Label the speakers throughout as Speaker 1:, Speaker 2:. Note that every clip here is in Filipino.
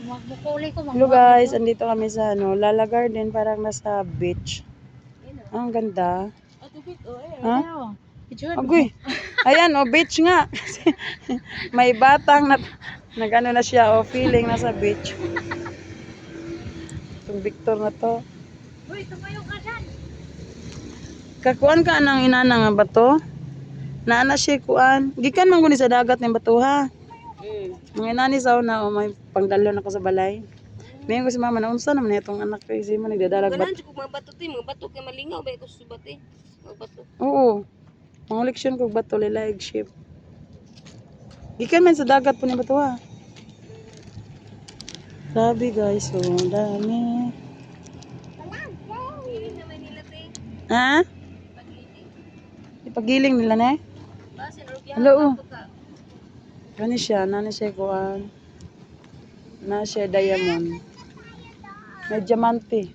Speaker 1: Magbukuli ko.
Speaker 2: Hello guys, andito kami sa Lala Garden, parang nasa beach. Ang ganda. Ha? Agoy. Ayan, beach nga. May batang nag-ano na siya, feeling nasa beach. Itong Victor na to.
Speaker 1: Uy, tumayo ka dyan.
Speaker 2: Kakuan ka nang inana nga bato? Naana siya kuan. Gikan man guni sa dagat ng bato ha. Mga inani sa una, may pangdalon ako sa balay. Mayon ko si mama, naunsa naman itong anak ko. Kasi mo nagdadalag bato.
Speaker 3: Ganan ko mga bato ti, mga bato kay malingaw ba ko subat eh. Mga bato.
Speaker 2: Oo. Mga leksyon ko bato lilaig ship. Gikan man sa dagat po ni bato ha. Grabe guys, dami.
Speaker 3: Piling naman nila te.
Speaker 2: Ha?
Speaker 3: Pagliling.
Speaker 2: Ipagiling nila na eh.
Speaker 3: Basin or
Speaker 2: Hello.
Speaker 3: ka.
Speaker 2: Kani siya, nani siya kuan. Na siya diamond. May diamante.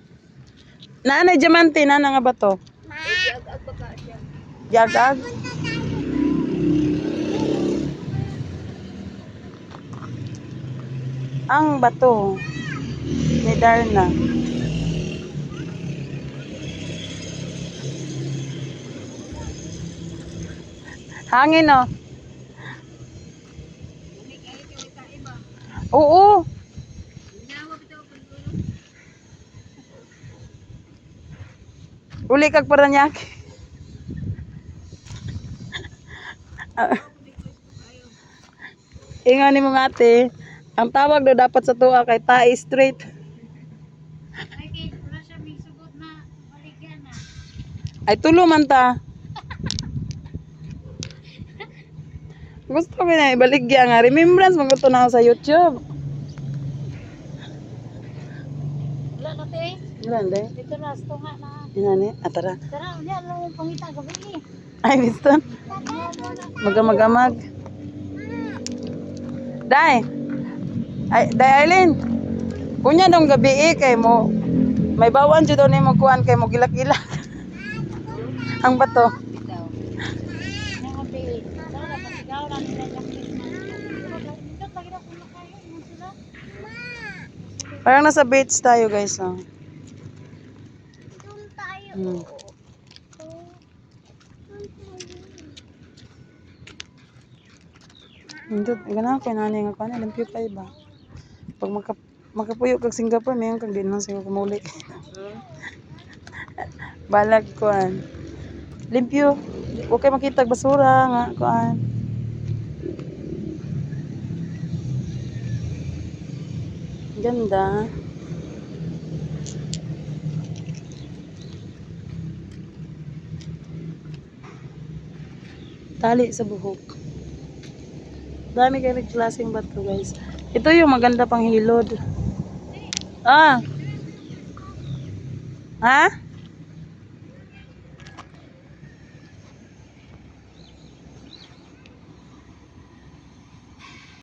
Speaker 2: Na diamante na nga bato.
Speaker 3: Ag baka siya.
Speaker 2: Yagag. Ang bato ni Darna. Hangin oh. Oo. Uli kag Paranaque. Ingon ni mong ate, ang tawag do dapat sa tuwa kay tae straight.
Speaker 1: Ay, kaya wala siya may sugot na baligyan na.
Speaker 2: Ay tulo man ta. Gusto ko na ibaligya nga. Remembrance mo gusto na ako sa YouTube.
Speaker 1: Wala na te.
Speaker 2: Grande.
Speaker 1: Dito na, tunga na.
Speaker 2: Inani, atara.
Speaker 1: Tara, ulit, alam mo pangita gabi eh.
Speaker 2: Ay, gusto. Magamag-amag. Day. Ay, Day Aileen. Kunya dong gabi kay mo. May bawan jud daw nimo kuan kay mo gilak-gilak. Ang bato.
Speaker 3: Bitaw.
Speaker 1: Ngayon gabi. Tara na, pasigaw na nila yung Christmas. Dito, lagi na kung nakayo. Ano sila?
Speaker 2: Parang nasa beach tayo, guys. Oh.
Speaker 1: Doon tayo.
Speaker 2: Hmm. Hindi, ganun ko nani nga kuan, limpyo pa iba. Pag makapuyo kag Singapore, mayon kag din man sila kumuli. Balag kuan. Limpyo. Huwag kayo makita og basura nga kuan. Ganda. Tali sa buhok. Dami kayo klaseng bato, guys. Ito yung maganda pang hilod. Ah. Ha?